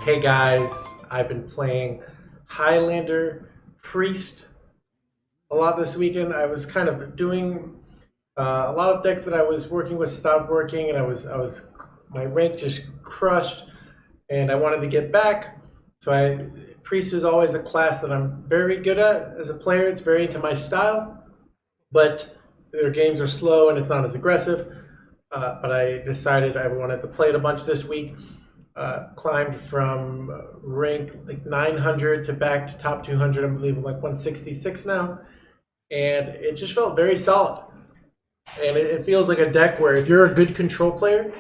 Hey guys, I've been playing Highlander Priest a lot this weekend. I was kind of doing a lot of decks that I was working with stopped working, and my rank just crushed, and I wanted to get back. Priest is always a class that I'm very good at as a player. It's very into my style, but their games are slow and it's not as aggressive. But I decided I wanted to play it a bunch this week. Climbed from rank like 900 to back to top 200. I believe I'm like 166 now, and it just felt very solid. And it feels like a deck where if you're a good control player,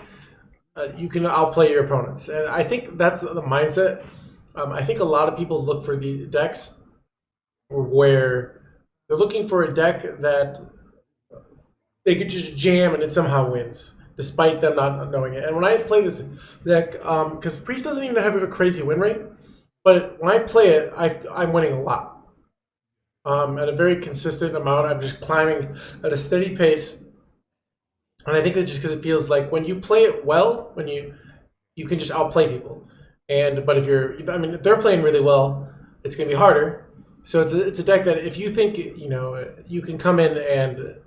you can outplay your opponents. And I think that's the mindset. I think a lot of people look for the decks where they're looking for a deck that they could just jam and it somehow wins, despite them not knowing it. And when I play this deck, because Priest doesn't even have a crazy win rate, but when I play it, I'm winning a lot. At a very consistent amount. I'm just climbing at a steady pace. And I think that just because it feels like when you play it well, when you can just outplay people. But if they're playing really well, it's going to be harder. So it's a deck that if you think, you can come in and,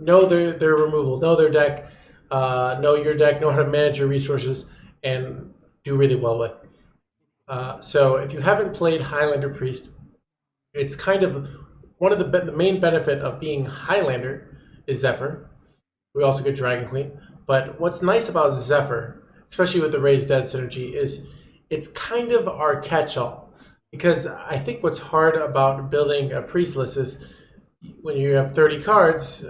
know their removal, know their deck, know your deck, know how to manage your resources, and do really well with. So if you haven't played Highlander Priest, it's kind of one of the main benefit of being Highlander is Zephyr. We also get Dragon Queen. But what's nice about Zephyr, especially with the Raised Dead synergy, is it's kind of our catch-all. Because I think what's hard about building a Priest list is when you have 30 cards,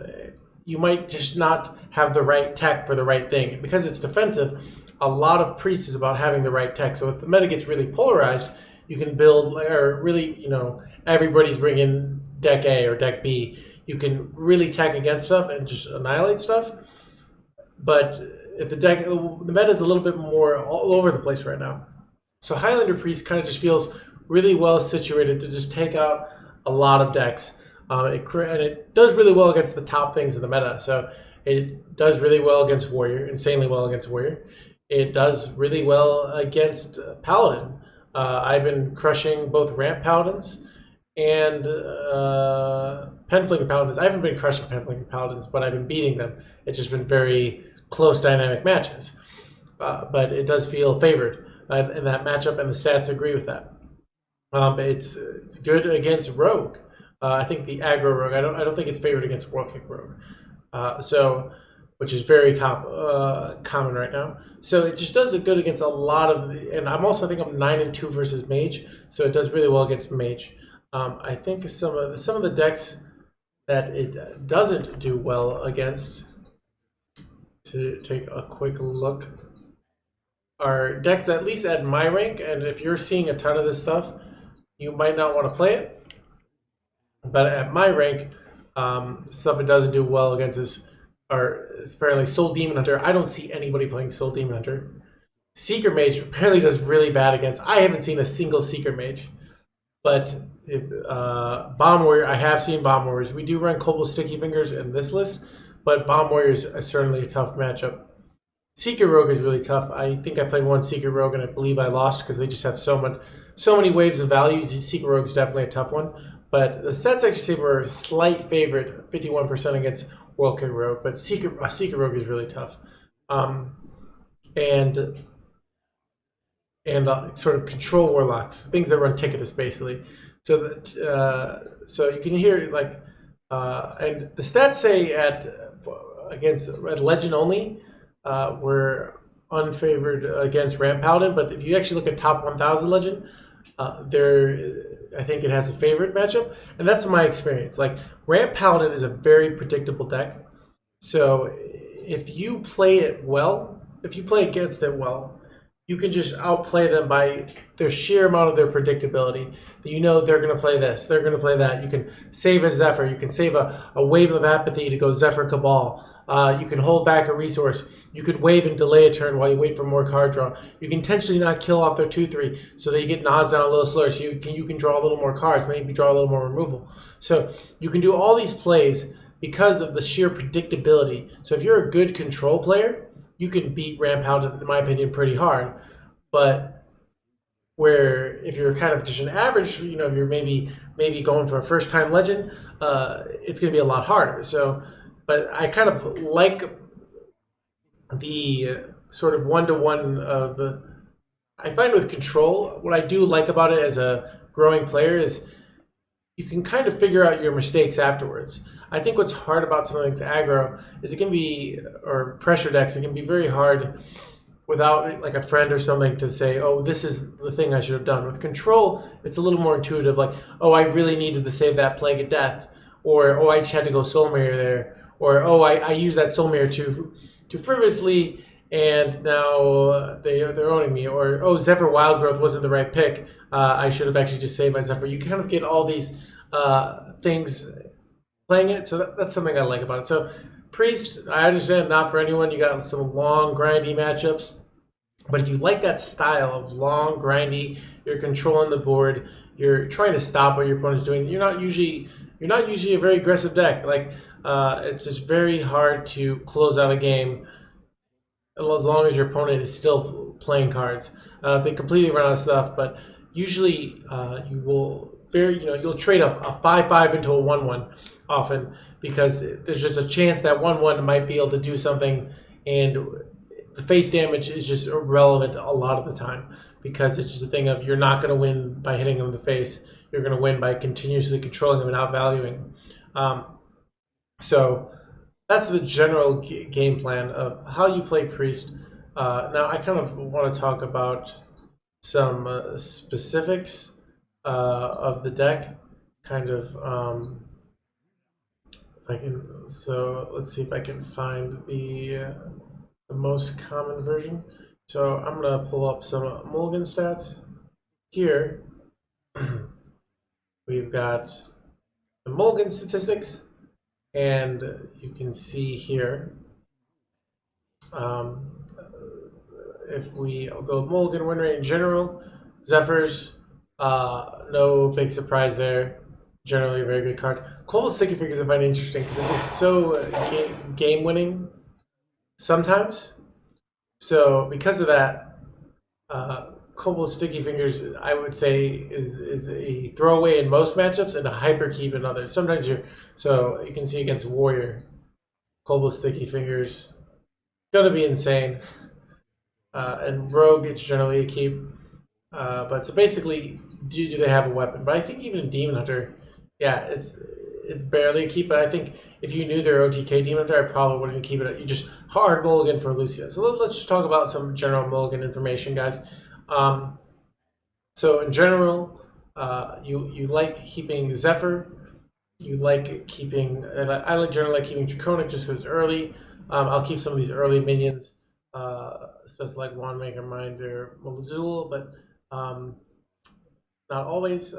you might just not have the right tech for the right thing. Because it's defensive, a lot of Priest is about having the right tech. So if the meta gets really polarized, you can build, or really, everybody's bringing deck A or deck B. You can really tech against stuff and just annihilate stuff. But if the meta is a little bit more all over the place right now. So Highlander Priest kind of just feels really well situated to just take out a lot of decks. It does really well against the top things in the meta. So it does really well against Warrior, insanely well against Warrior. It does really well against Paladin. I've been crushing both Ramp Paladins and Penflinger Paladins. I haven't been crushing Penflinger Paladins, but I've been beating them. It's just been very close dynamic matches. But it does feel favored in that matchup, and the stats agree with that. It's good against Rogue. I think the Aggro Rogue. I don't think it's favored against Whirlkick Rogue. Which is very common right now. So it just does it good against a lot of and I'm 9-2 versus Mage, so it does really well against Mage. I think some of the decks that it doesn't do well against, to take a quick look, are decks at least at my rank, and if you're seeing a ton of this stuff, you might not want to play it. But at my rank, stuff it doesn't do well against is apparently Soul Demon Hunter. I don't see anybody playing Soul Demon Hunter. Seeker Mage apparently does really bad against. I haven't seen a single Seeker Mage. But Bomb Warrior, I have seen Bomb Warriors. We do run Cobalt Sticky Fingers in this list, but Bomb Warriors is certainly a tough matchup. Seeker Rogue is really tough. I think I played one Seeker Rogue and I believe I lost because they just have so many waves of values. Seeker Rogue is definitely a tough one. But the stats actually say we're a slight favorite, 51% against Whirlkick Rogue, but Seeker Rogue is really tough. And sort of control warlocks, things that run ticketus basically. So you can hear and the stats say against Legend only, we're unfavored against Ramp Paladin, but if you actually look at top 1000 Legend, I think it has a favorite matchup, and that's my experience. Like Ramp Paladin is a very predictable deck, so if you play it well, if you play against it well, you can just outplay them by their sheer amount of their predictability. They're going to play this, they're going to play that. You can save a Zephyr, you can save a wave of apathy to go Zephyr Cabal. You can hold back a resource. You could wave and delay a turn while you wait for more card draw. You can intentionally not kill off their 2/3 so that you get Nas down a little slower. So you can draw a little more cards, maybe draw a little more removal. So you can do all these plays because of the sheer predictability. So if you're a good control player, you can beat Ramp Paladin, in my opinion, pretty hard. But where if you're kind of just an average, if you're maybe going for a first time legend, it's going to be a lot harder. So, but I kind of like the sort of one-to-one of I find with control, what I do like about it as a growing player is you can kind of figure out your mistakes afterwards. I think what's hard about something like the aggro is it can be, or pressure decks, it can be very hard without like a friend or something to say, oh, this is the thing I should have done. With control, it's a little more intuitive, like, oh, I really needed to save that Plague of Death, or oh, I just had to go Soul Mirror there, or oh, I used that Soul Mirror too frivolously, and now they're owning me, or oh, Zephyr Wildgrowth wasn't the right pick. I should have actually just saved my Zephyr. You kind of get all these things playing it, so that's something I like about it. So Priest, I understand, not for anyone. You got some long, grindy matchups. But if you like that style of long, grindy, you're controlling the board, you're trying to stop what your opponent's doing. You're not usually a very aggressive deck. Like it's just very hard to close out a game as long as your opponent is still playing cards. They completely run out of stuff, but usually you will you'll trade a 5/5 into a 1/1 often because there's just a chance that 1/1 might be able to do something, and the face damage is just irrelevant a lot of the time because it's just a thing of you're not going to win by hitting them in the face. You're going to win by continuously controlling them and outvaluing. So that's the general game plan of how you play Priest. Now I kind of want to talk about some specifics of the deck. Kind of, if I can. So let's see if I can find the most common version. So I'm gonna pull up some Mulligan stats here. We've got the Mulligan statistics, and you can see here. If we go Mulligan win rate in general, Zephyrs, no big surprise there. Generally a very good card. Cold Sticky Fingers I find interesting because it's so game winning sometimes. So because of that, Cobalt Sticky Fingers, I would say, is a throwaway in most matchups and a hyper keep in others. Sometimes so you can see against Warrior, Cobalt Sticky Fingers, gonna be insane. And Rogue, it's generally a keep. But so basically, do they have a weapon? But I think even in Demon Hunter, yeah, it's barely a keep. But I think if you knew their OTK Demon Hunter, I probably wouldn't keep it. You just hard Mulligan for Lucia. So let's just talk about some general Mulligan information, guys. So in general, you like keeping Zephyr. You like keeping. I generally like keeping Draconic just because it's early. I'll keep some of these early minions, especially like Wandmaker Mind or Malazul, but not always.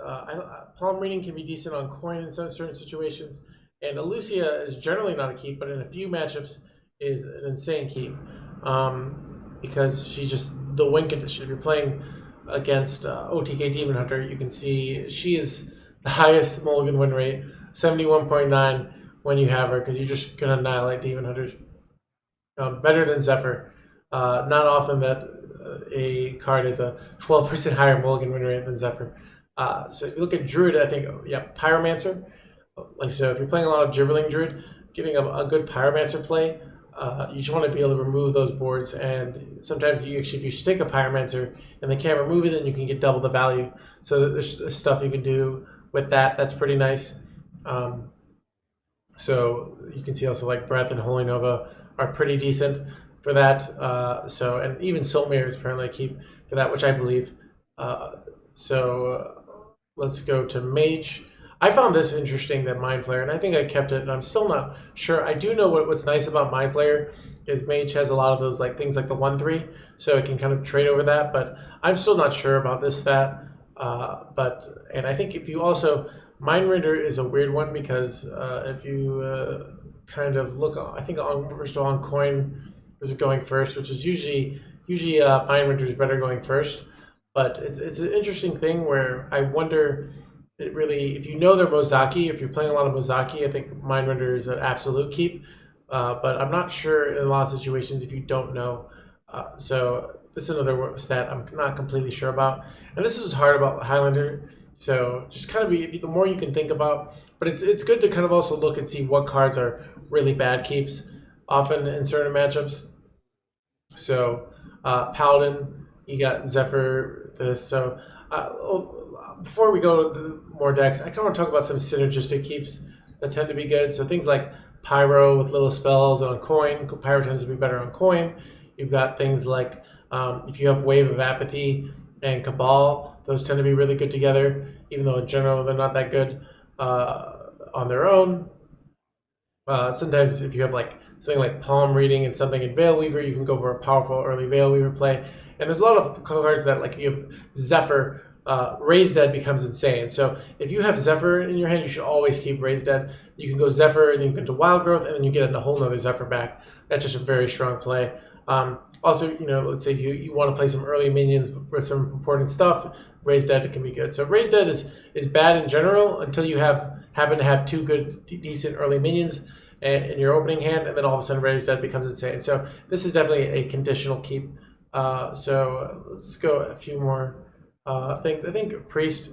Palm Reading can be decent on coin in certain situations, and Lucia is generally not a keep, but in a few matchups is an insane keep because she's just the win condition. If you're playing against OTK Demon Hunter, you can see she is the highest Mulligan win rate, 71.9 when you have her, because you're just going to annihilate Demon Hunters. Better than Zephyr. Not often that a card is a 12% higher Mulligan win rate than Zephyr. So if you look at Druid, I think, yeah, Pyromancer. Like, so if you're playing a lot of Gibberling Druid, getting a good Pyromancer play, you just want to be able to remove those boards, and sometimes if you stick a Pyromancer and they can't remove it, then you can get double the value. So there's stuff you can do with that. That's pretty nice. So you can see also like Breath and Holy Nova are pretty decent for that. And even Soul Mirror is apparently a keep for that, which I believe. Let's go to Mage. I found this interesting, that Mind Flayer, and I think I kept it, and I'm still not sure. I do know what's nice about Mind Flayer is Mage has a lot of those like things like the 1/3, so it can kind of trade over that, but I'm still not sure about this stat. And I think if you also, Mind Render is a weird one because if you kind of look, I think first of all on coin is going first, which is usually Mind Render is better going first, but it's an interesting thing where I wonder. It really, if you know they're Mozaki, if you're playing a lot of Mozaki, I think Mind Render is an absolute keep. But I'm not sure in a lot of situations if you don't know. So this is another stat I'm not completely sure about, and this is hard about Highlander. So just kind of be the more you can think about, but it's good to kind of also look and see what cards are really bad keeps, often in certain matchups. So Paladin, you got Zephyr. This so before we go to more decks, I kind of want to talk about some synergistic keeps that tend to be good. So things like Pyro with little spells on coin. Pyro tends to be better on coin. You've got things like if you have Wave of Apathy and Cabal, those tend to be really good together, even though in general they're not that good on their own. Sometimes if you have like something like Palm Reading and something in Veil Weaver, you can go for a powerful early Veil Weaver play. And there's a lot of cards that, like, you have Zephyr, Raise Dead becomes insane. So if you have Zephyr in your hand, you should always keep Raise Dead. You can go Zephyr, and then you can go to Wild Growth, and then you get a whole nother Zephyr back. That's just a very strong play. Also, let's say you want to play some early minions with some important stuff, Raise Dead can be good. So Raise Dead is bad in general until you happen to have two good, decent early minions in your opening hand, and then all of a sudden Raise Dead becomes insane. So this is definitely a conditional keep. So let's go a few more things. I think Priest,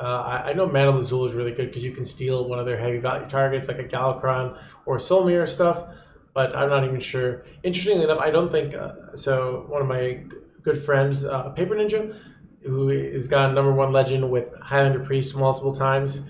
I know Mana Lazul is really good because you can steal one of their heavy value targets like a Galakron or Soul Mirror stuff, but I'm not even sure. Interestingly enough, I don't think so. One of my good friends, Paper Ninja, who has gotten #1 legend with Highlander Priest multiple times,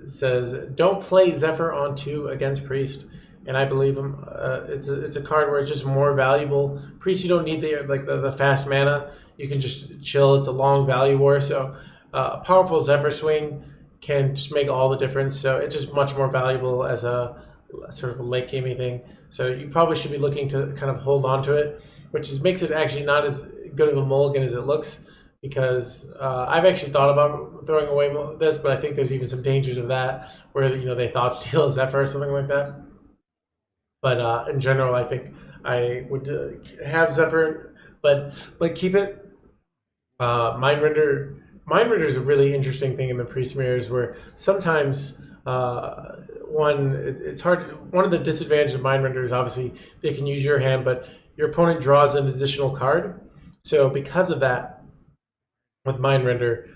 says don't play Zephyr on 2 against Priest, and I believe him. It's a card where it's just more valuable. Priest, you don't need the fast mana. You can just chill. It's a long value war, so a powerful Zephyr swing can just make all the difference. So it's just much more valuable as a sort of a late gamey thing. So you probably should be looking to kind of hold on to it, which makes it actually not as good of a mulligan as it looks, because I've actually thought about throwing away this, but I think there's even some dangers of that, where they thought steal Zephyr or something like that. But in general, I think I would have Zephyr, but keep it. Mindrender is a really interesting thing in the Priest mirrors, where sometimes it's hard. One of the disadvantages of Mindrender is obviously they can use your hand, but your opponent draws an additional card. So because of that, with Mindrender,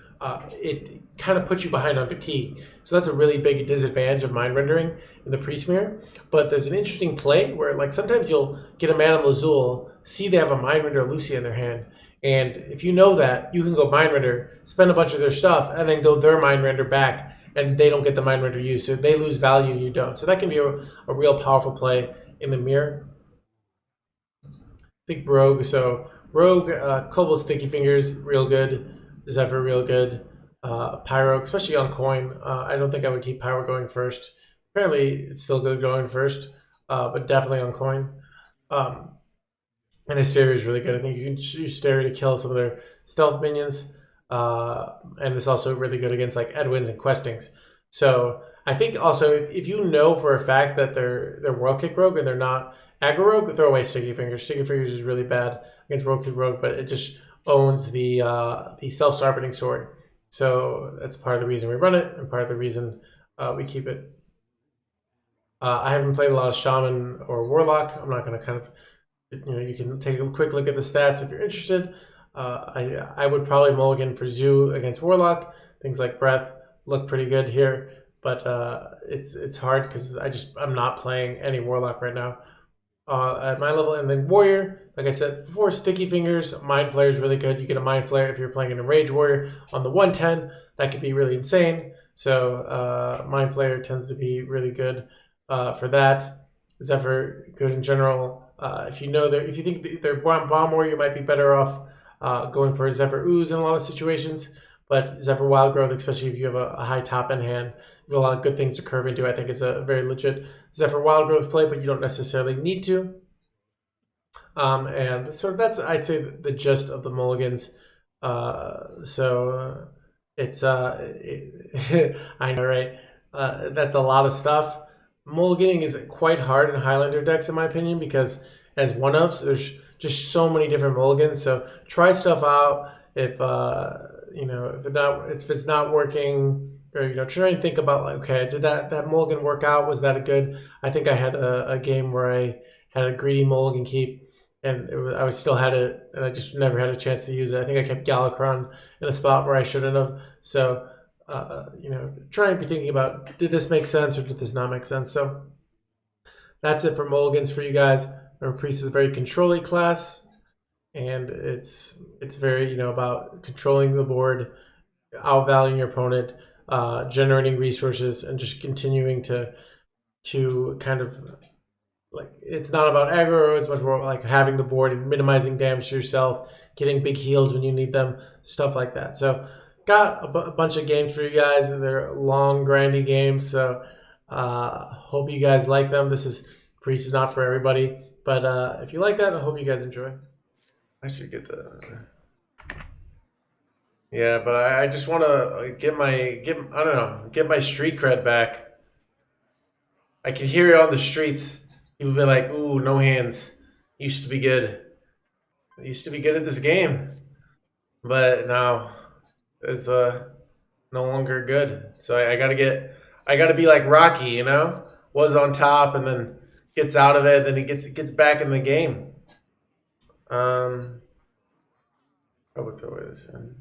it kind of puts you behind on fatigue. So that's a really big disadvantage of mind rendering in the Priest Mirror. But there's an interesting play where, like, sometimes you'll get a Mana Lazul, see they have a Mind Render Lucia in their hand, and if you know that, you can go Mind Render, spend a bunch of their stuff, and then go their Mind Render back, and they don't get the Mind Render used. So they lose value, you don't. So that can be a real powerful play in the mirror. I think Rogue. So Rogue, Cobalt Sticky Fingers, real good. Zephyr, real good. Pyro, especially on coin. I don't think I would keep Pyro going first. Apparently, it's still good going first, but definitely on coin. And Hysteria is really good. I think you can use Hysteria to kill some of their stealth minions. And it's also really good against like Edwins and Questings. So I think also if you know for a fact that they're Whirlkick Rogue and they're not Aggro Rogue, throw away Sticky Fingers. Sticky Fingers is really bad against Whirlkick Rogue, but it just owns the self-sharpening sword. So that's part of the reason we run it and part of the reason we keep it. I haven't played a lot of Shaman or Warlock. I'm not going to kind of, you can take a quick look at the stats if you're interested. I would probably mulligan for Zoo against Warlock. Things like Breath look pretty good here, but it's hard because I'm not playing any Warlock right now at my level. And then Warrior, like I said before, Sticky Fingers, Mind Flare is really good. You get a Mind Flare if you're playing in a Rage Warrior on the 110. That could be really insane. So Mind Flare tends to be really good for that. Zephyr, good in general. If you think they're Bomb Warrior, you might be better off going for a Zephyr Ooze in a lot of situations. But Zephyr Wild Growth, especially if you have a high top end hand, you have a lot of good things to curve into. I think it's a very legit Zephyr Wild Growth play, but you don't necessarily need to. And so that's, I'd say, the gist of the mulligans. So it's I know, right? That's a lot of stuff. Mulliganing is quite hard in Highlander decks, in my opinion, because as one-ofs, there's just so many different mulligans. So try stuff out. If if it's not working, or try and think about, like, okay, did that mulligan work out? Was that a good? I think I had a game where I had a greedy mulligan keep, and I still had it, and I just never had a chance to use it. I think I kept Galakron in a spot where I shouldn't have. So, try and be thinking about, did this make sense or did this not make sense? So that's it for Mulligans for you guys. Remember, Priest is a very controlling class, and it's very about controlling the board, outvaluing your opponent, generating resources, and just continuing to kind of like, it's not about aggro, it's much more like having the board and minimizing damage to yourself, getting big heals when you need them, stuff like that. So got a bunch of games for you guys, and they're long, grindy games. So hope you guys like them. Priest is not for everybody, but if you like that, I hope you guys enjoy. I should get the... Yeah, but I just want to get my street cred back. I can hear it on the streets. People be like, "Ooh, no hands. Used to be good. I used to be good at this game, but now it's no longer good." So I gotta be like Rocky, was on top and then gets out of it, then he gets back in the game. Probably throw away this in.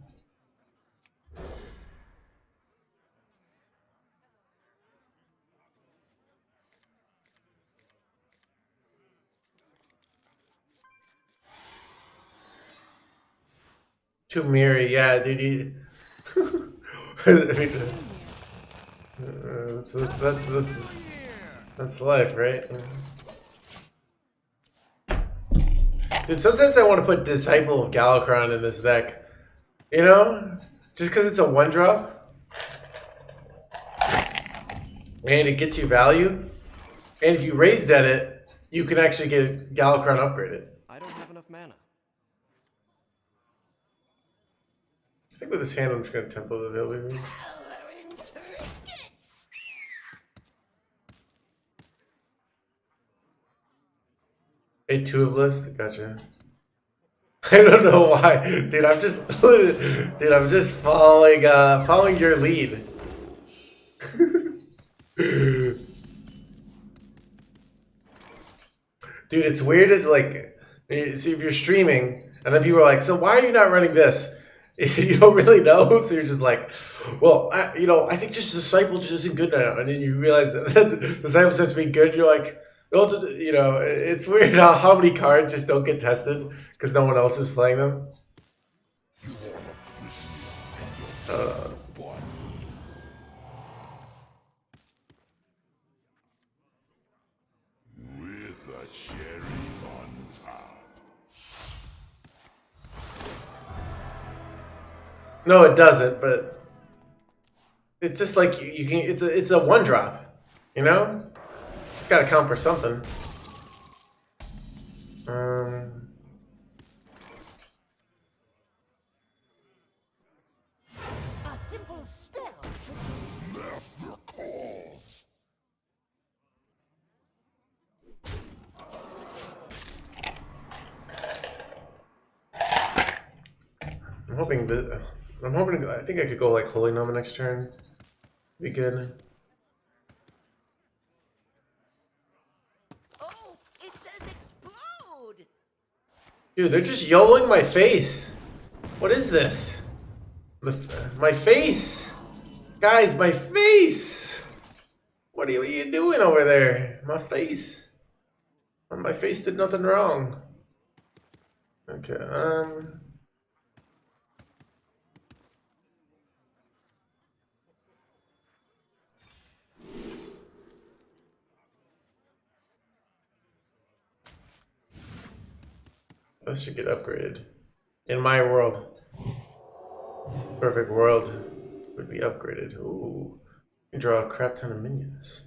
Too mirrory, yeah, dude. That's life, right? Dude, sometimes I want to put Disciple of Galakron in this deck. Just because it's a 1-drop. And it gets you value. And if you raise dead it, you can actually get Galakron upgraded. I don't have enough mana. I think with this hand, I'm just going to tempo the ability. 8-2 of list, gotcha. I don't know why, dude. I'm just following your lead. Dude, it's weird as like, see if you're streaming and then people are like, so why are you not running this? You don't really know, so you're just like, well, I think just Disciple just isn't good now. And then you realize that Disciple starts being good, you're like, it's weird how many cards just don't get tested because no one else is playing them. With a cherry on top. No, it doesn't, but it's just like you can. It's a 1-drop, It's got to count for something. A simple spell should Master calls. I think I could go like Holy Noma next turn. Be good. Oh, it says explode! Dude, they're just YOLOing my face. What is this? My face! Guys, my face! What are you doing over there? My face. My face did nothing wrong. Okay, this should get upgraded. In my world. Perfect world would be upgraded. Ooh. You draw a crap ton of minions.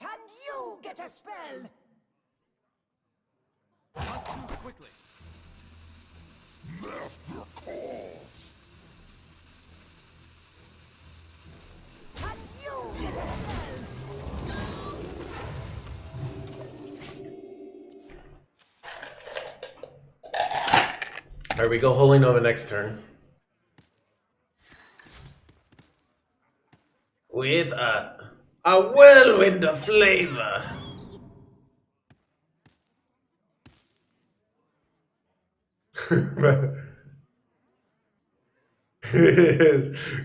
And you get a spell! Not too quickly. Master calls. And you get a spell! Alright, we go Holy Nova next turn. With a whirlwind of flavor.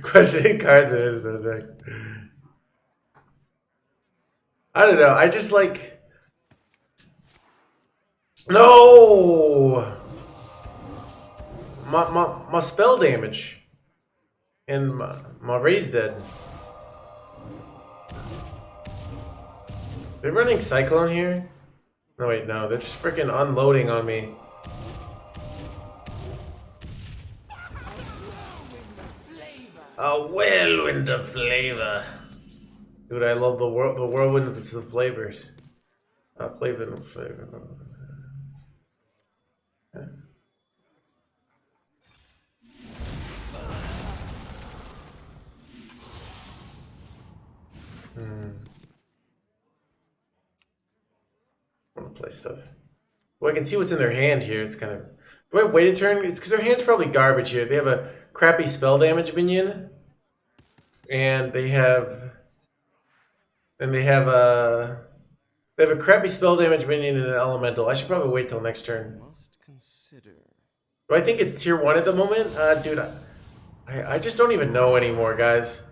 Questioning cards is the deck. I don't know. I just like. No! My spell damage. And my Ray's dead. They're running Cyclone here? No, wait, no. They're just freaking unloading on me. A whirlwind of flavor. Dude, I love the whirlwind of the flavors. Flavor. Okay. I want to play stuff. Well, I can see what's in their hand here. It's kind of. Do I wait a turn? It's because their hand's probably garbage here. They have a crappy spell damage minion, and they have a crappy spell damage minion and an elemental. I should probably wait till next turn. Must consider. Do I think it's tier 1 at the moment? Dude, I just don't even know anymore, guys.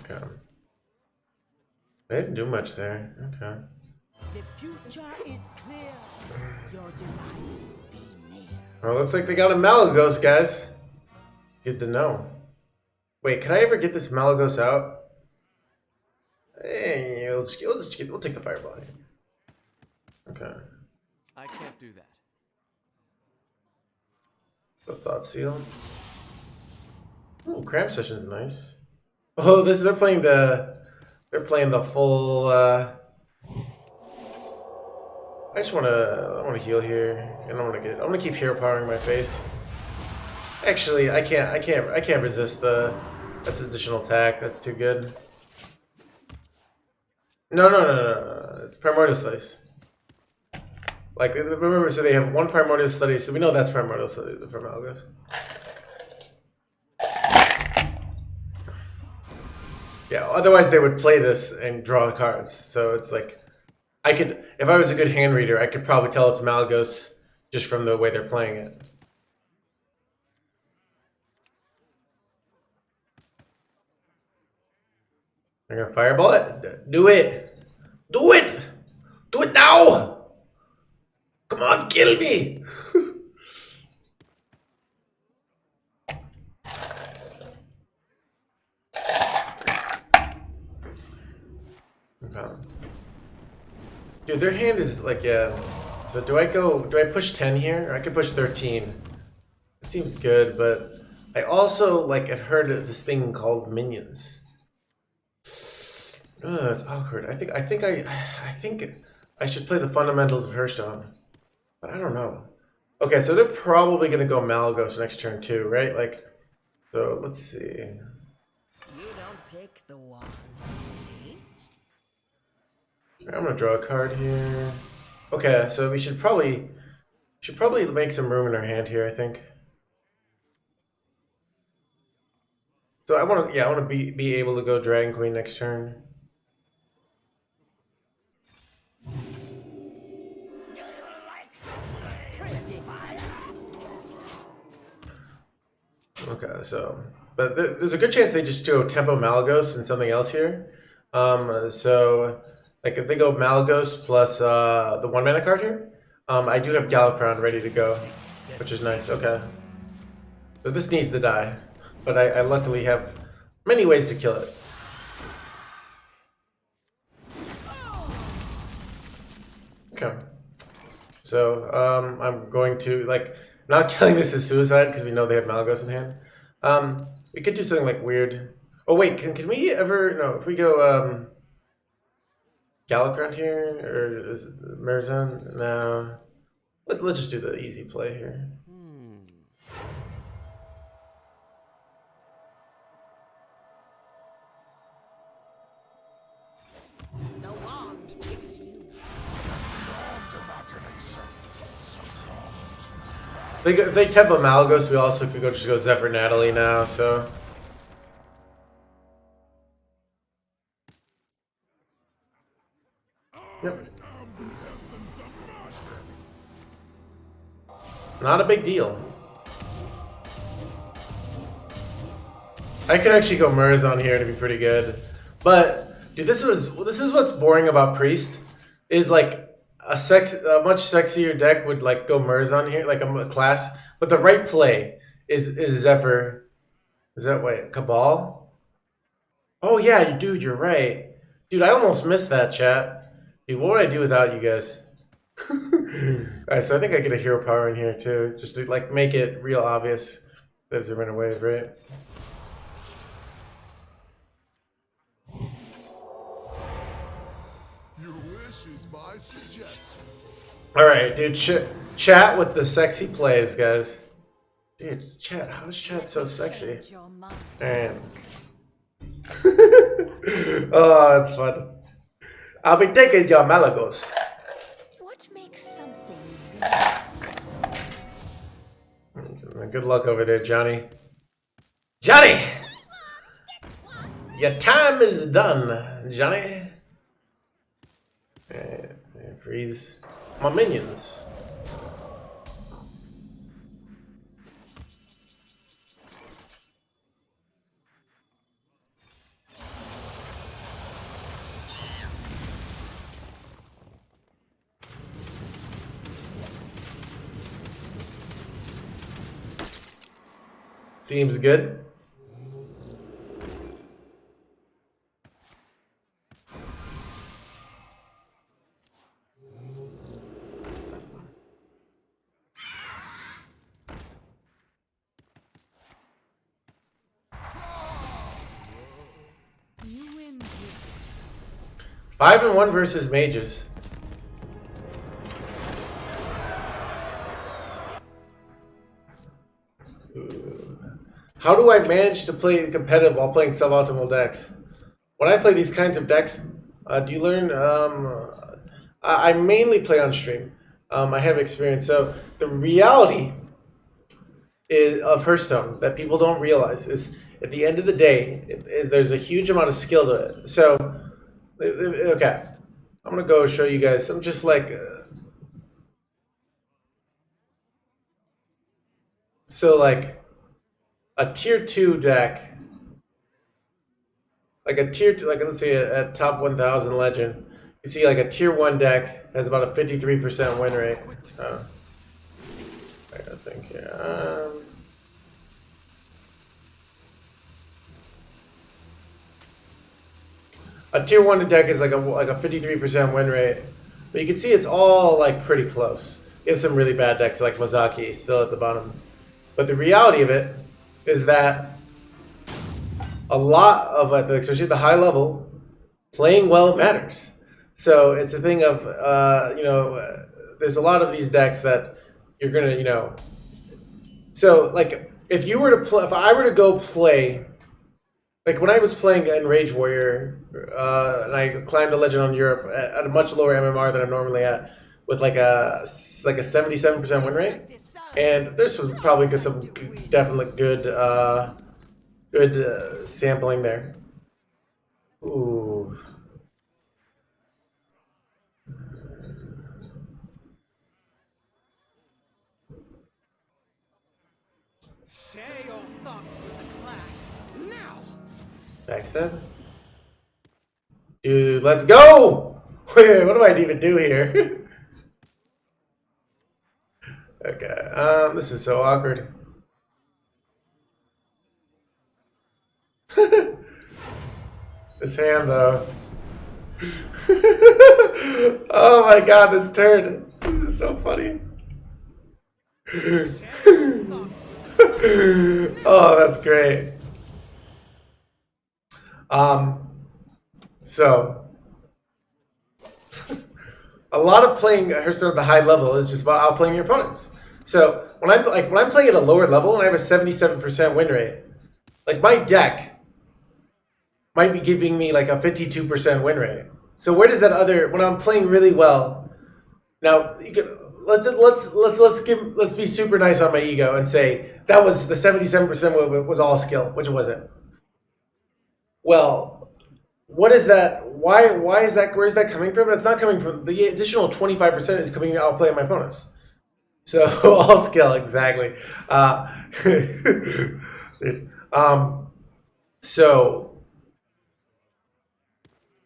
Okay. They didn't do much there. Okay. The future is clear. Your demise be near. Well, looks like they got a Malagos, guys. Good to know. Wait, can I ever get this Malagos out? Hey, we'll take the Fireball here. Okay. I can't do that. The Thought Seal. Ooh, Cram Session's nice. Oh, they're playing the full. I wanna heal here, and I'm gonna keep hero powering my face. Actually, I can't resist that's additional attack. That's too good. No. It's Primordial Slice. Like, remember, so they have one Primordial Study, so we know that's Primordial Study from Malagos. Yeah, otherwise they would play this and draw cards. So it's like, if I was a good hand reader, I could probably tell it's Malagos just from the way they're playing it. They're gonna Fireball it? Do it! Do it! Do it now! Come on, kill me! Okay. Dude, their hand is like, yeah. So do I push 10 here? Or I could push 13. It seems good, but I also have heard of this thing called minions. It's awkward. I think I should play the fundamentals of Hearthstone, but I don't know. Okay, so they're probably gonna go Malagos next turn too, right? So let's see. You don't pick the ones, see? I'm gonna draw a card here. Okay, so we should probably make some room in our hand here, I think. So I want to be able to go Dragon Queen next turn. Okay, so but there's a good chance they just do Tempo Malagos and something else here. So if they go Malagos plus the 1-mana card here, I do have Gallopround ready to go, which is nice. Okay, so this needs to die, but I luckily have many ways to kill it. Okay, so I'm going to Not killing this is suicide because we know they have Malagos in hand. We could do something like weird. Oh wait, can we ever no? If we go Galakrond here or is it Merzon? No. Let's just do the easy play here. The wand picks you. If they tempo Malagos, we also could just go Zephyr Natalie now, so. Yep. Not a big deal. I could actually go Merzon here to be pretty good. But dude, this is what's boring about Priest. Is like a much sexier deck would like go Merzon here, like a class. But the right play is Zephyr. Is that way? Cabal? Oh yeah, dude, you're right. Dude, I almost missed that, chat. Dude, what would I do without you guys? Alright, so I think I get a hero power in here too, just to like make it real obvious. There's a run wave, right? Your wish is my suggestion. Alright, dude, chat with the sexy plays, guys. Dude, chat, how is chat so sexy? Your mind. Man. Oh, that's fun. I'll be taking your Malagos. What makes something Good luck over there, Johnny. Johnny! Your time is done, Johnny. Freeze my minions. Seems good. you win this? 5-1 versus mages. How do I manage to play competitive while playing suboptimal decks? When I play these kinds of decks, do you learn? I mainly play on stream. I have experience. So the reality of Hearthstone that people don't realize is at the end of the day, there's a huge amount of skill to it. So, okay, I'm going to go show you guys some just like... so like... a tier 2 deck, like a tier 2, like let's say a top 1000 legend, you see like a tier 1 deck has about a 53% win rate. I gotta think here. A tier 1 deck is like a 53% win rate, but you can see it's all like pretty close. You have some really bad decks like Mozaki still at the bottom, but the reality of it is that a lot of, especially at the high level, playing well matters. So it's a thing of, there's a lot of these decks that you're going to, so like if you were to play, if I were to go play, like when I was playing in Rage Warrior, and I climbed a Legend on Europe at a much lower MMR than I'm normally at, with like a 77% win rate. And this was probably some definitely good, good sampling there. Ooh. Share your thoughts with the class now. Backstab. Dude, let's go! Wait, what do I even do here? Okay, this is so awkward. This hand, though. Oh my god, this turn. This is so funny. Oh, that's great. So a lot of playing Hearthstone at the high level is just about outplaying your opponents. So when I'm playing at a lower level and I have a 77% win rate, like my deck might be giving me like a 52% win rate. So where does that other when I'm playing really well? Now you can let's be super nice on my ego and say that was the 77% was all skill, which it wasn't. Well, what is that? Why is that? Where is that coming from? That's not coming from the additional 25% is coming to outplay my opponents. So all skill exactly. So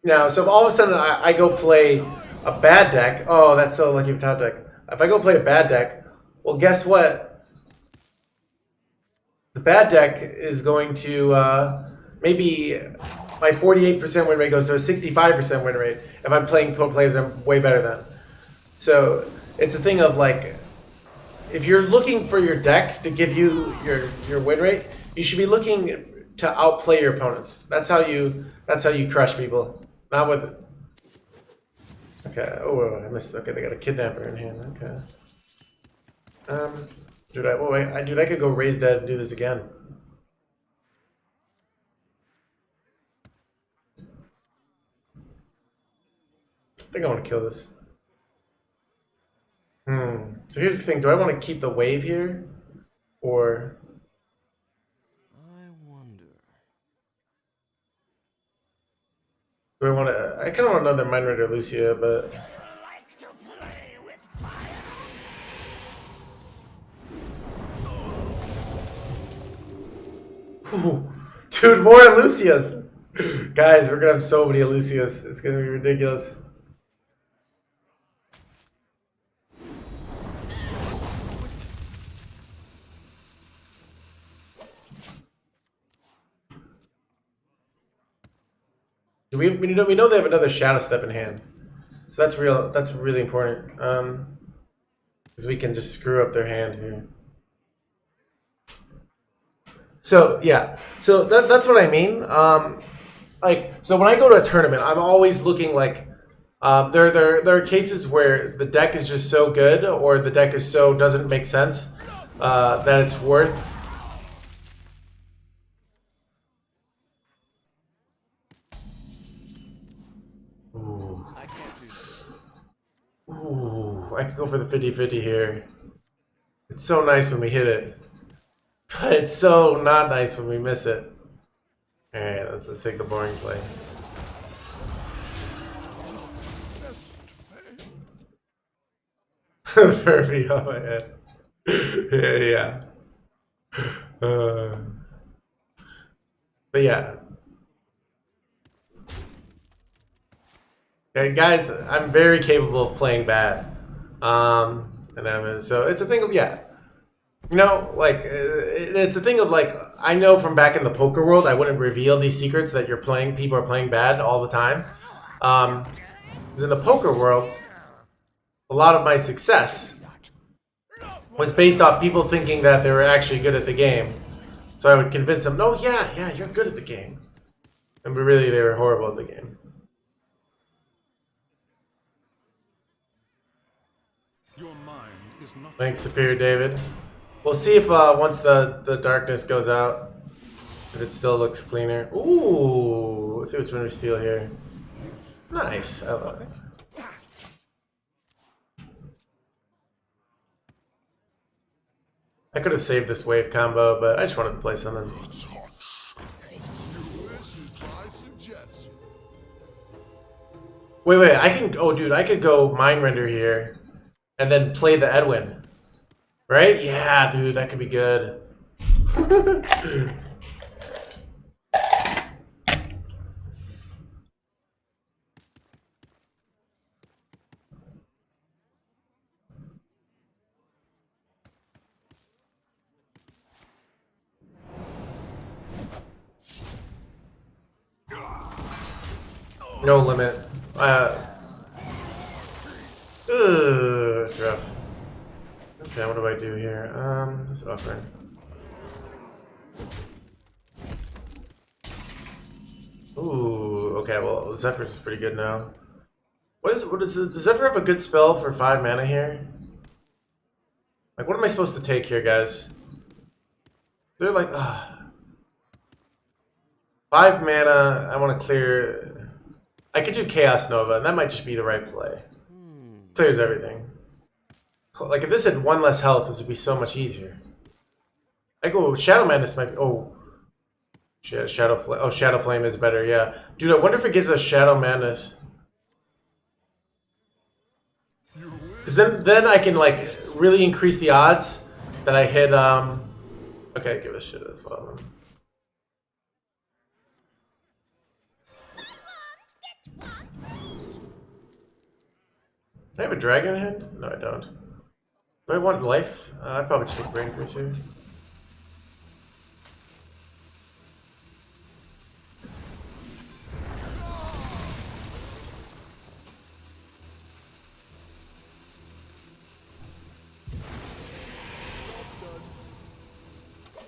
now, so if all of a sudden I go play a bad deck, oh, that's so lucky with top deck. If I go play a bad deck, well, guess what? The bad deck is going to maybe my 48% win rate goes to a 65% win rate if I'm playing players I'm way better than. So it's a thing of like, if you're looking for your deck to give you your win rate, you should be looking to outplay your opponents. That's how you crush people. Not with. Okay. Oh, I missed. Okay, they got a kidnapper in hand. Okay. Dude, I could go raise dead and do this again. I think I want to kill this. So here's the thing. Do I want to keep the wave here? Or... I wonder. do I want to... I kind of want another Mind Rider Lucia, but... Ooh, dude, more Lucias! Guys, we're gonna have so many Lucias. It's gonna be ridiculous. We know they have another Shadow Step in hand, so that's real. That's really important. Because we can just screw up their hand here. So yeah, so that's what I mean. Like, so when I go to a tournament, I'm always looking like there are cases where the deck is just so good, or the deck is so doesn't make sense that it's worth. Ooh. Ooh, I could go for the 50-50 here. It's so nice when we hit it, but it's so not nice when we miss it. All right, let's take the boring play. Furby off my head. Yeah. But yeah. Okay, guys, I'm very capable of playing bad. So it's a thing of, yeah. You know, like, it's a thing of, like, I know from back in the poker world, I wouldn't reveal these secrets that people are playing bad all the time. Because in the poker world, a lot of my success was based off people thinking that they were actually good at the game. So I would convince them, no, yeah, you're good at the game. And but really, they were horrible at the game. Your mind is not. Thanks, Superior David. We'll see if once the darkness goes out, if it still looks cleaner. Ooh, let's see which one we steal here. Nice. I love it. I could have saved this wave combo, but I just wanted to play something. Wait, I can... oh, dude, I could go Mind Render here and then play the Edwin. Right? Yeah, dude, that could be good. No limit. It's rough. Okay, what do I do here? Let's offer. Ooh, okay, well, Zephyr's is pretty good now. What is does Zephyr have a good spell for 5 mana here? Like, what am I supposed to take here, guys? They're like, 5 mana, I want to clear... I could do Chaos Nova, and that might just be the right play. Clears everything. Like, if this had 1 less health, this would be so much easier. I go, Shadow Madness might be... Oh. Shadow Flame. Oh, Shadow Flame is better, yeah. Dude, I wonder if it gives us Shadow Madness. Because then I can, like, really increase the odds that I hit, Okay, give a shit as well. I have a dragon in hand? No, I don't. Do I want life? I'd probably just take Brain Increase here.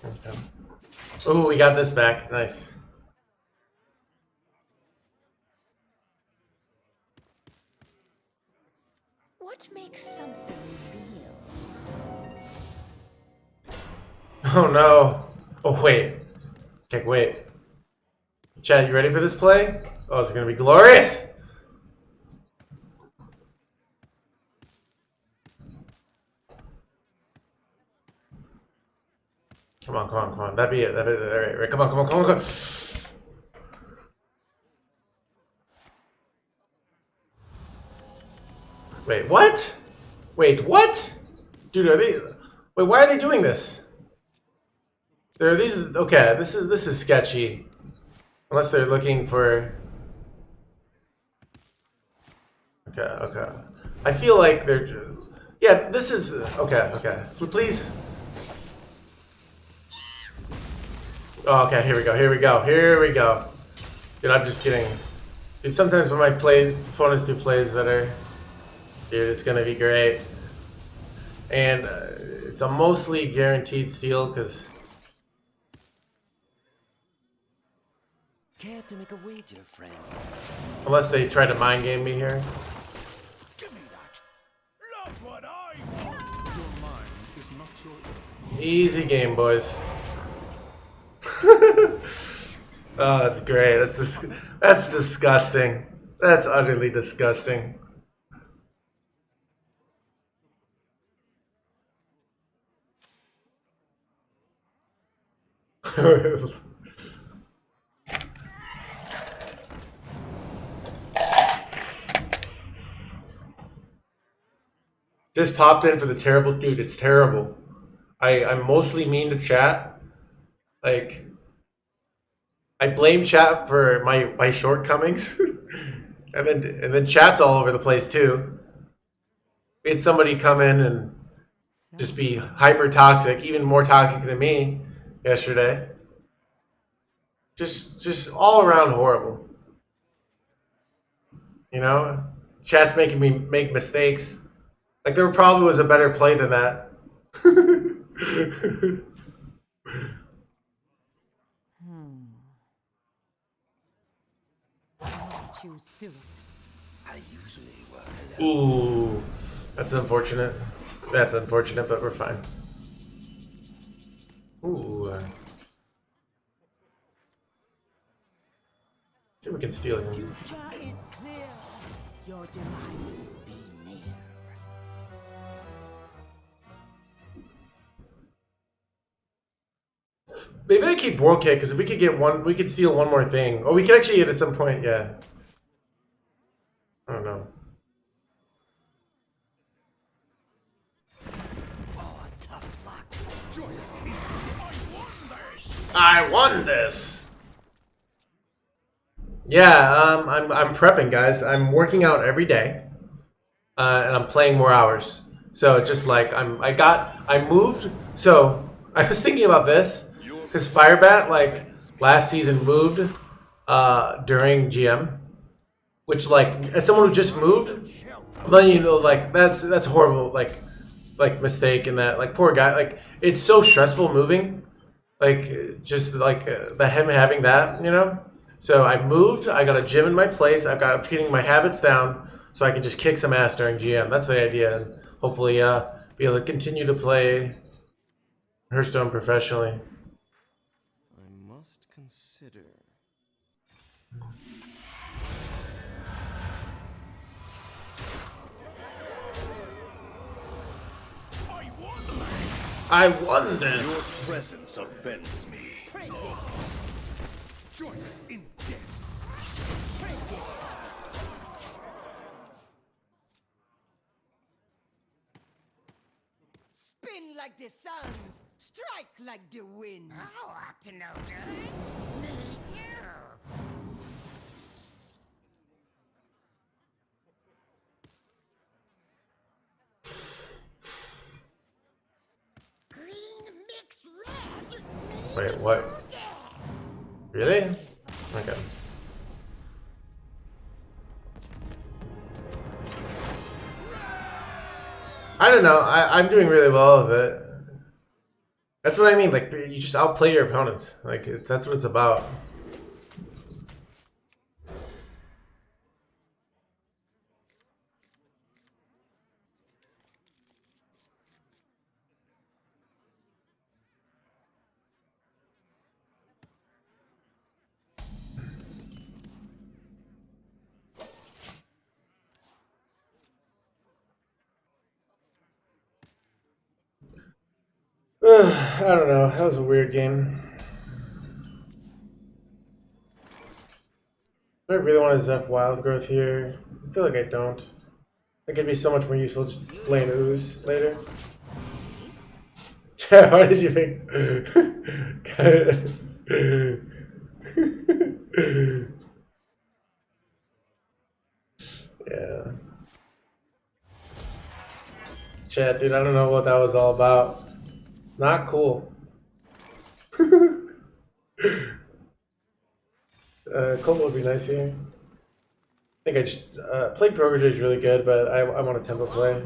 Okay. Oh, we got this back. Nice. What makes something real? Oh no. Oh wait. Okay, wait. Chad, you ready for this play? Oh, it's gonna be glorious! Come on, come on, come on. That'd be it. That'd be it. Right. Come on, come on, come on, come on. Wait, what? Wait, what? Dude, are they... Wait, why are they doing this? There are these... Okay, this is sketchy. Unless they're looking for... Okay, okay. I feel like they're... Yeah, this is... Okay, okay. Please... Oh, okay, here we go, here we go, here we go. Dude, I'm just kidding. Dude, sometimes when my opponents do plays that are... Dude, it's gonna be great. And it's a mostly guaranteed steal, because... Care to make a wager, friend? Unless they try to mind game me here. Give me that. Look what I want. Your mind is not your... Easy game, boys. Oh, that's great. That's disgusting. That's utterly disgusting. Just popped in for the terrible dude. It's terrible. I'm mostly mean to chat. Like, I blame chat for my shortcomings, and then chat's all over the place too. We had somebody come in and just be hyper toxic, even more toxic than me yesterday. Just all around horrible. You know, chat's making me make mistakes. Like, there probably was a better play than that. Choose soon. I usually work Ooh, that's unfortunate. That's unfortunate, but we're fine. Ooh. See if we can steal him. Future is clear. Your demise be near. Maybe I keep Whirlkick, because if we could get one, we could steal one more thing. Oh, we could actually get at some point, yeah. I don't know. Oh, tough luck. Join us. I won this! Yeah, I'm prepping, guys. I'm working out every day. And I'm playing more hours. So just like, I moved. So I was thinking about this. Because Firebat, like, last season moved during GM, which, like, as someone who just moved, then, you know, like, that's horrible. Like, like mistake in that like poor guy. Like it's so stressful moving. Like just like the him having that, you know. So I moved. I got a gym in my place. I'm getting my habits down so I can just kick some ass during GM. That's the idea, and hopefully be able to continue to play Hearthstone professionally. I must consider. I won this. Your presence offends me. Join us in death. Spin like the suns, strike like the winds. Oh, up to no good. Me too. Green mix red. Wait, what? Really? Okay. I don't know. I'm doing really well with it. That's what I mean. Like you just outplay your opponents. Like that's what it's about. I don't know. That was a weird game. Do I really want to Zeph Wild Growth here? I feel like I don't. I think it'd be so much more useful just playing Ooze later. How did you think? Yeah. Chat, dude, I don't know what that was all about. Not cool. Colt would be nice here. I think I just played Progress Rage really good, but I want a tempo play.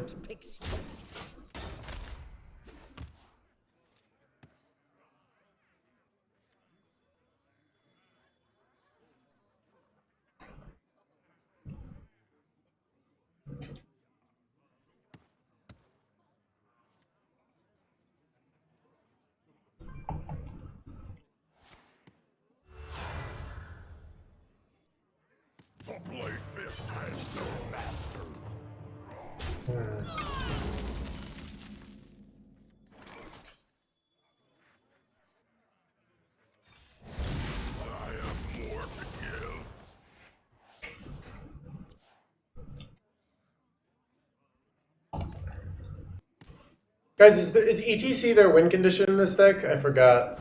Guys, is ETC their win condition in this deck? I forgot.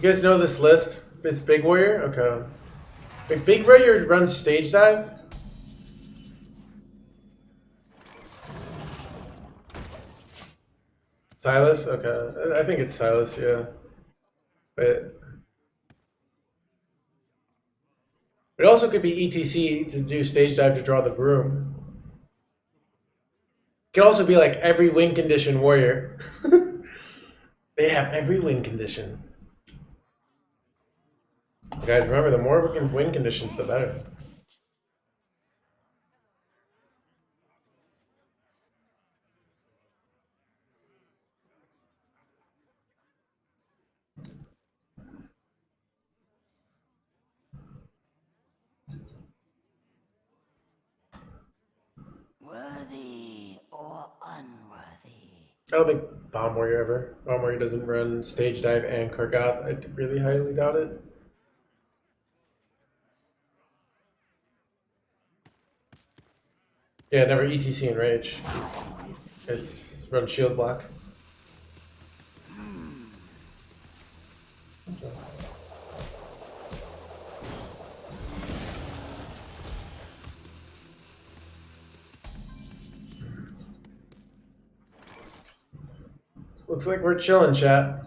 You guys know this list? It's Big Warrior? Okay. Big Warrior runs Stage Dive? Silas? Okay. I think it's Silas, yeah. But it also could be ETC to do Stage Dive to draw the broom. It could also be like every win condition warrior. They have every win condition. Guys, remember, the more win conditions, the better. Worthy or unworthy? I don't think Bomb Warrior ever. Bomb Warrior doesn't run Stage Dive and Kargath. I really highly doubt it. Yeah, never ETC and Rage. It's run Shield Block. Looks like we're chilling, chat.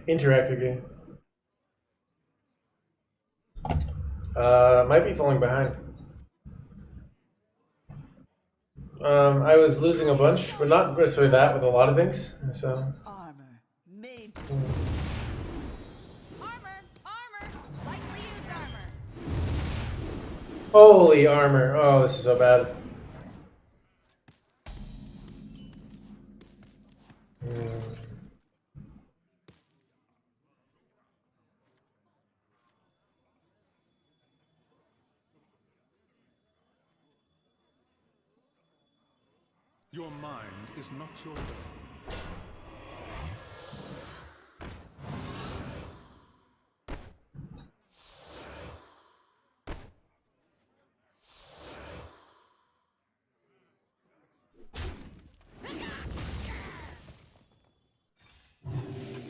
Interactive game. Might be falling behind. I was losing a bunch, but not necessarily that, with a lot of things. So. Armor. Mage. Armor! Armor! Lightly used armor! Holy armor! Oh, this is so bad. Your mind is not your own.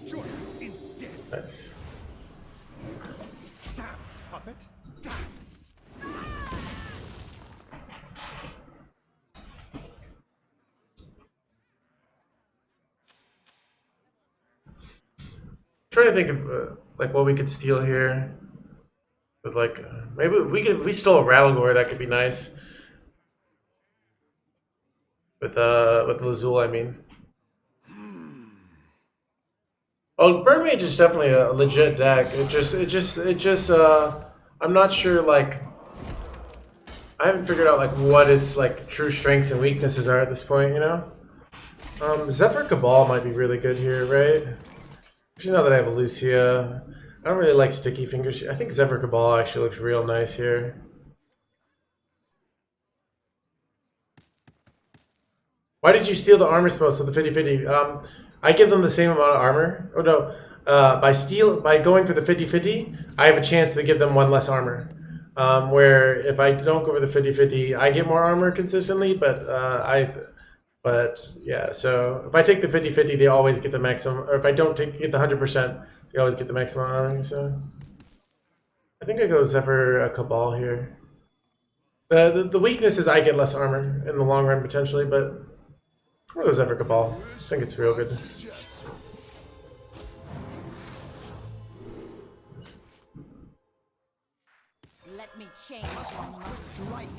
Join us in death. Nice. Dance, puppet. Dance. Trying to think of like what we could steal here. With like maybe if we stole a Rattlegore, that could be nice. With Lazul, I mean. Oh, Burn Mage is definitely a legit deck. It just I'm not sure, like I haven't figured out like what its like true strengths and weaknesses are at this point, you know? Zephyr Cabal might be really good here, right? Actually, now that I have a Lucia, I don't really like Sticky Fingers. I think Zephyr Cabal actually looks real nice here. Why did you steal the armor spells of the 50-50? I give them the same amount of armor. Oh no, by going for the 50-50, I have a chance to give them one less armor. Where if I don't go for the 50-50, I get more armor consistently, but yeah, so if I take the 50-50, they always get the maximum, or if I don't get the 100%, they always get the maximum armor, so. I think I go Zephyr Cabal here. The weakness is I get less armor in the long run, potentially, but I'll go Zephyr Cabal. I think it's real good. Let me change your must strike.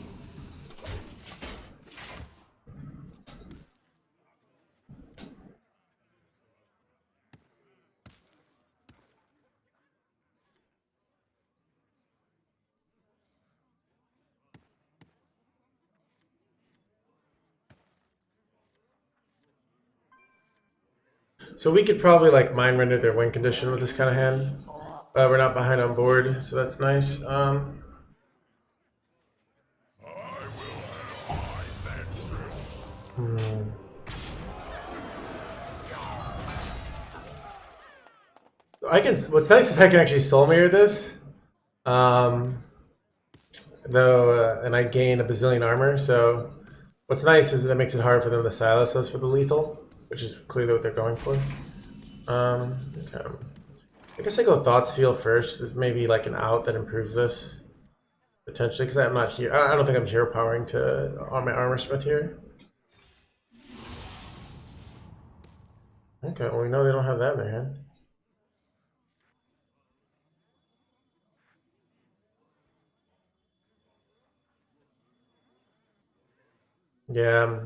So we could probably like mind render their win condition with this kind of hand. We're not behind on board, so that's nice. I can. What's nice is I can actually soul mirror this, though, and I gain a bazillion armor. So what's nice is that it makes it hard for them to silence us for the lethal, which is clearly what they're going for. Okay. I guess I go Thought Steal first. There's maybe like an out that improves this potentially, because I'm not here. I don't think I'm hero powering to on my armor smith here. Okay, well we know they don't have that in their hand. Yeah.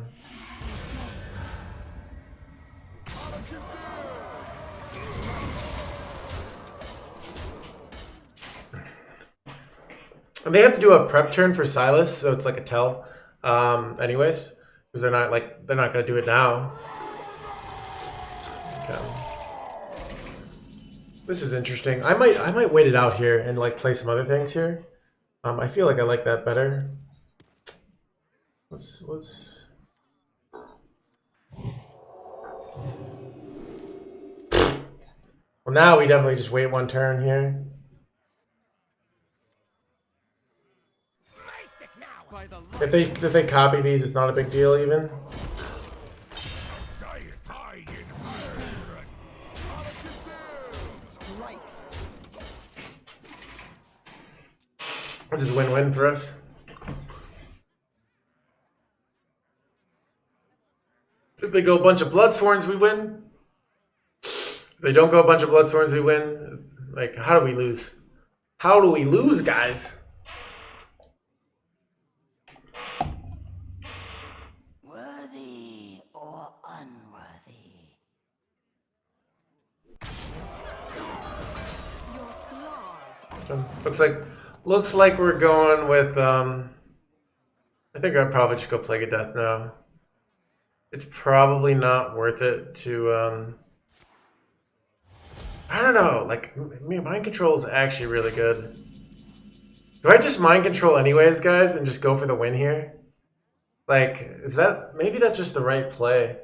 And they have to do a prep turn for Silas, so it's like a tell. Anyways, because they're not gonna do it now. Okay. This is interesting. I might wait it out here and like play some other things here. I feel like I like that better. Let's Well, now we definitely just wait one turn here. If they copy these, it's not a big deal even. This is win-win for us. If they go a bunch of Bloodsworns, we win. If they don't go a bunch of Bloodsworns, we win. Like, how do we lose? How do we lose, guys? Hearthstone. Looks like we're going with I think I'd probably just go Plague of Death now. It's probably not worth it to I don't know, like mind control is actually really good. Do I just mind control anyways, guys, and just go for the win here? Like, is that maybe that's just the right play?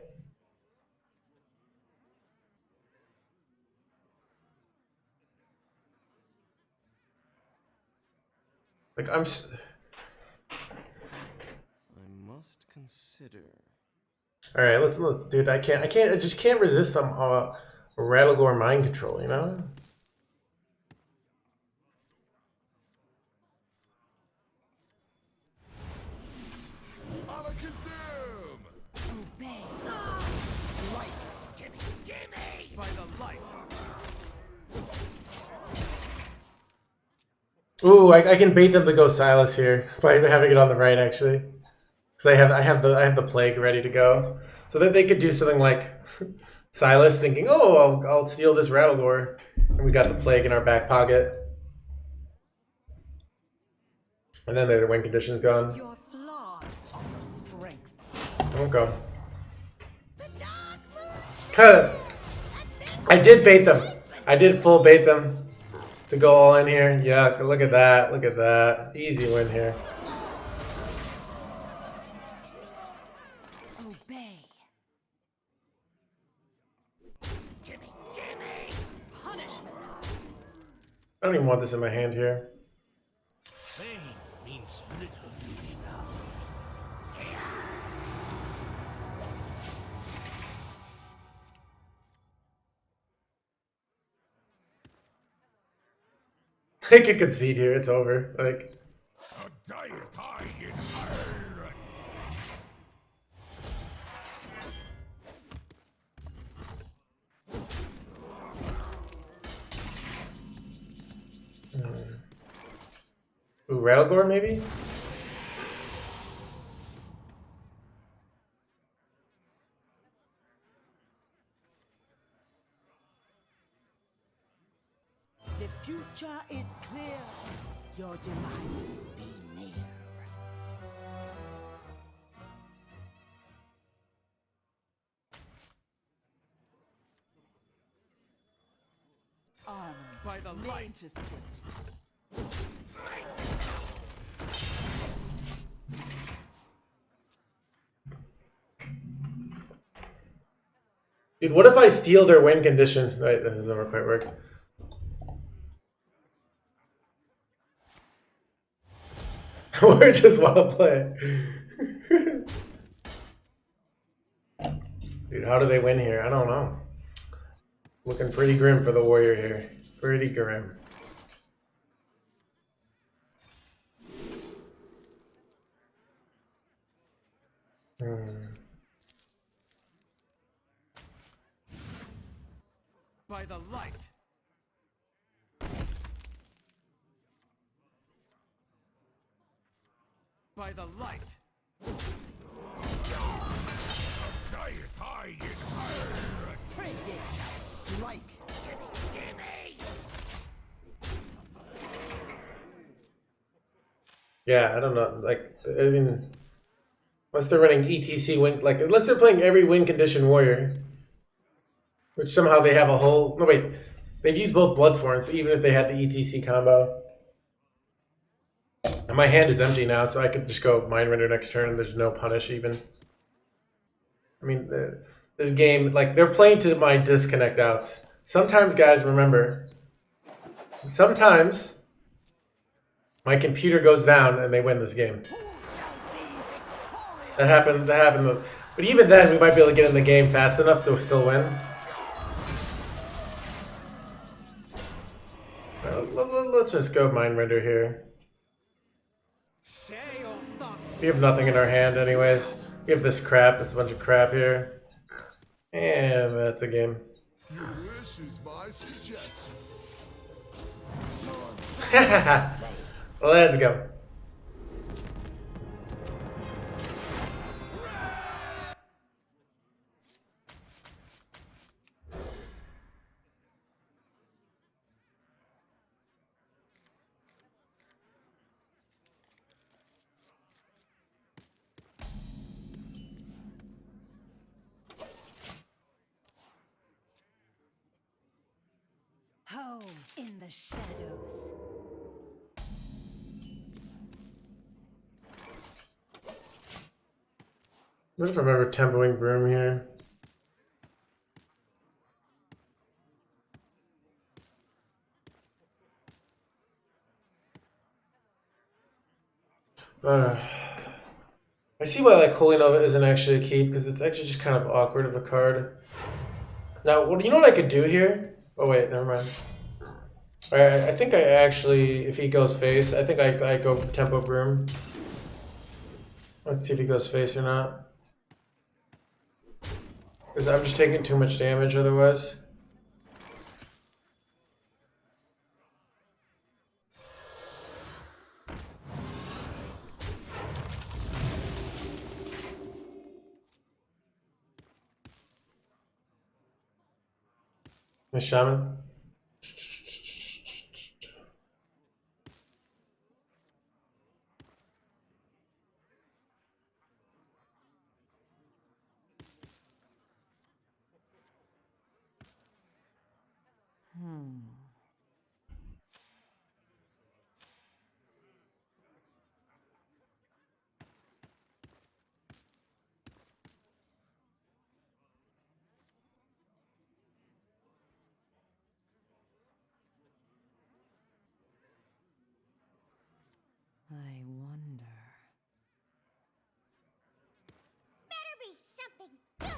Like I must consider. All right, let's dude. I just can't resist them. Rattlegore mind control, you know. Obey. Light. Gimme. By the light. Ooh, I can bait them to go Silas here by having it on the right, actually, because I have the plague ready to go, so that they could do something like Silas thinking, oh, I'll steal this Rattlegore, and we got the plague in our back pocket, and then their win condition's gone. Your flaws are your strength. Don't go. The Darkmoon. I did bait them. I did full bait them to go all in here. Yeah, look at that. Look at that. Easy win here. Obey. Gimme. Punishment. I don't even want this in my hand here. Pain means little to me now. I could concede here. It's over. Like, ooh, Rattlegore maybe? The future is clear. Your demise be near. Armor By the laid light. to foot. Dude, what if I steal their win condition? Right, that doesn't quite work. Or just want to play. Dude, how do they win here? I don't know. Looking pretty grim for the warrior here. Pretty grim. By the light. By the light. Predict. Strike. Yeah, I don't know. Like, I mean, unless they're running ETC win, like, unless they're playing every win condition warrior, which somehow they have a whole. No, wait, they've used both Bloodsworn, so even if they had the ETC combo. And my hand is empty now, so I could just go Mind Render next turn. There's no punish even. I mean, this game, like, they're playing to my disconnect outs. Sometimes, guys, remember, sometimes my computer goes down and they win this game. That happened. But even then, we might be able to get in the game fast enough to still win. Let's just go Mind Render here. Say your thoughts. We have nothing in our hand anyways. We have this crap, this bunch of crap here. And that's a game. Your wish is my suggestion. Let's go. in the shadows. What if I remember tempoing broom here? I see why like Holy Nova isn't actually a keep because it's actually just kind of awkward of a card. Now, what you know what I could do here? Oh wait, never mind. All right, I think I actually, if he goes face, I think I go tempo broom. Let's see if he goes face or not. Because I'm just taking too much damage otherwise. The shaman. I wonder. Better be something good.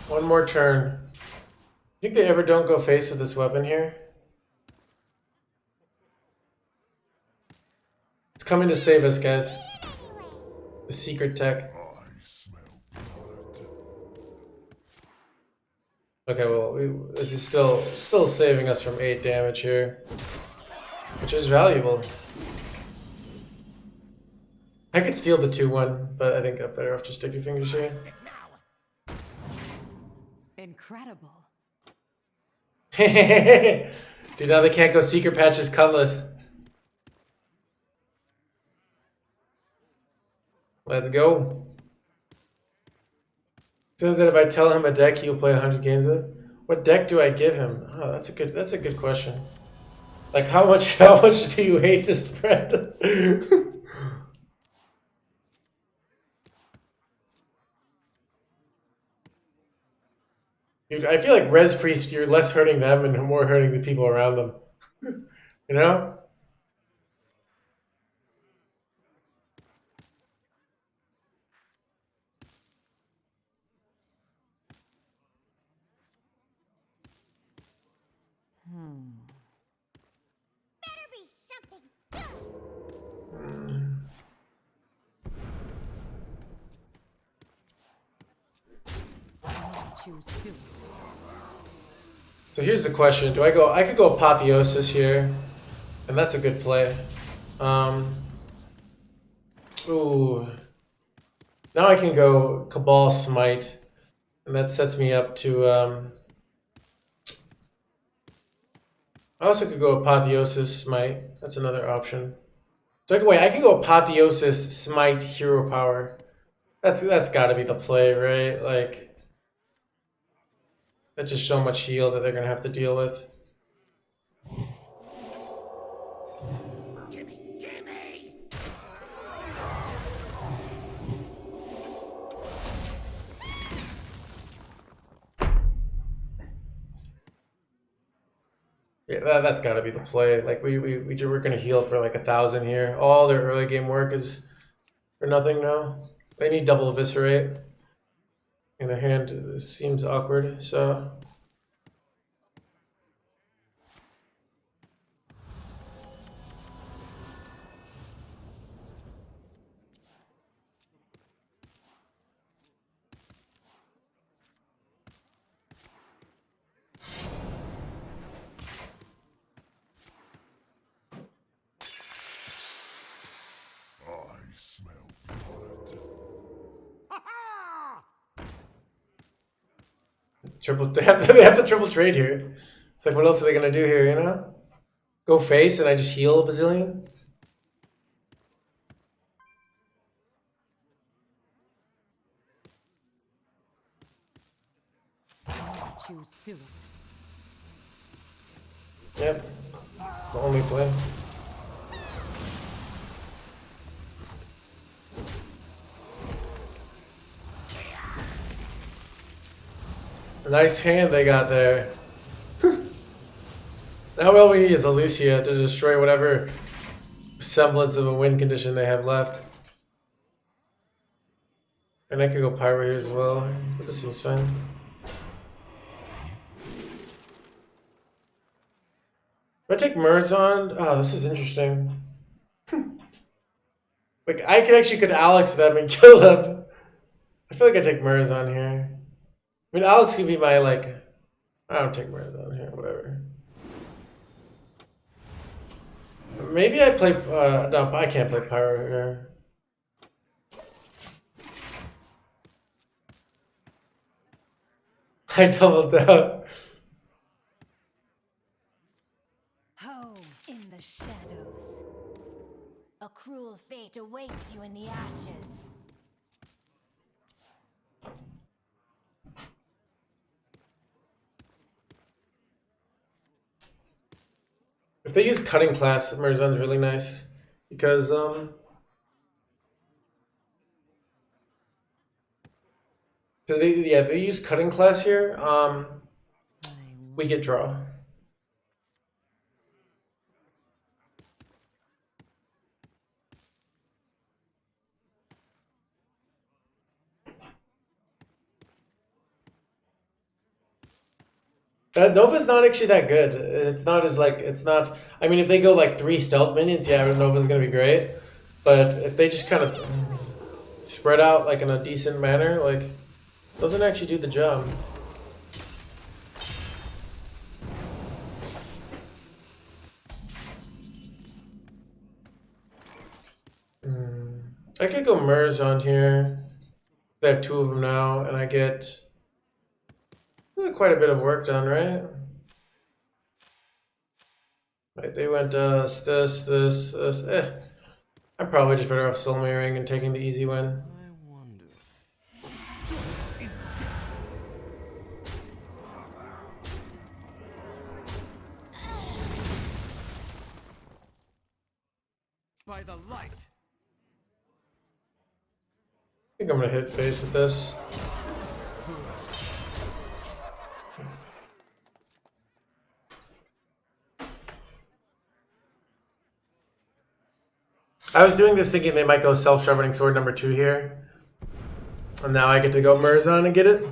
One more turn. Think they ever don't go face with this weapon here? It's coming to save us, guys. The secret tech. I smell blood. Okay, well, this is still saving us from 8 damage here, which is valuable. I could steal the 2-1, but I think I'm better off just stick your fingers here. Incredible. Dude, now they can't go secret patches cutlass. Let's go. So that if I tell him a deck he'll play 100 games with, what deck do I give him? Oh, that's a good question. Like how much do you hate the spread? Dude, I feel like Res Priest, you're less hurting them and more hurting the people around them. You know? Better be something good. Choose soon. So here's the question. I could go Apotheosis here, and that's a good play. Ooh. Now I can go Cabal Smite, and that sets me up to, I also could go Apotheosis Smite. That's another option. So I can go Apotheosis Smite Hero Power. That's gotta be the play, right? Like, that's just so much heal that they're gonna have to deal with. Yeah, that's got to be the play. Like we're gonna heal for like 1,000 here. All their early game work is for nothing now. They need double eviscerate. In their hand seems awkward. So I smell blood. Ha ha! Triple. They have the triple trade here. It's like, what else are they gonna do here? You know, go face and I just heal a bazillion. Choose soon. Yep. The only play. Nice hand they got there. Now all we need is a Lucia to destroy whatever semblance of a win condition they have left. And I could go Pyro here as well. This seems fine. If I take Murzon, oh, this is interesting. Like, I could Alex them and kill them. I feel like I take Murzon here. I mean, Alex can be my, like, I don't take Murzon here, whatever. Maybe I play, no, I can't play Pyro here. I doubled out. Home in the shadows. A cruel fate awaits you in the ashes. If they use cutting class, Murzon's really nice. Because, so they use cutting class here, we get draw. Nova's not actually that good. It's not as like, it's not, I mean, if they go like 3 stealth minions, yeah, Nova's gonna be great. But if they just kind of spread out like in a decent manner, like, doesn't actually do the job. I could go Murzon here. I have 2 of them now, and I get quite a bit of work done, right? Right, they went this. I'm probably just better off soul mirroring and taking the easy win. I wonder. By the light. I think I'm gonna hit face with this. I was doing this thinking they might go self-sharpening sword number 2 here. And now I get to go Murzon and get it.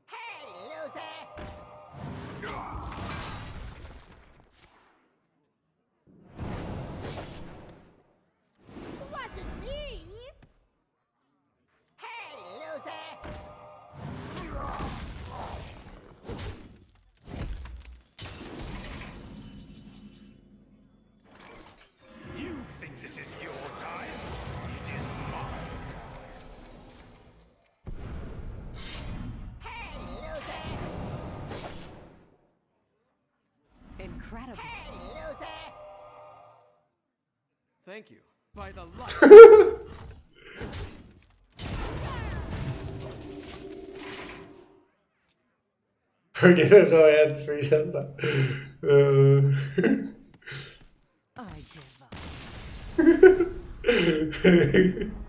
Hey, loser! Wasn't me. Hey, loser! You think this is your time? It is mine. Hey, loser! Incredible. Hey, loser! Thank you. By the light. Forget it, no hands free. I give up. Shut up.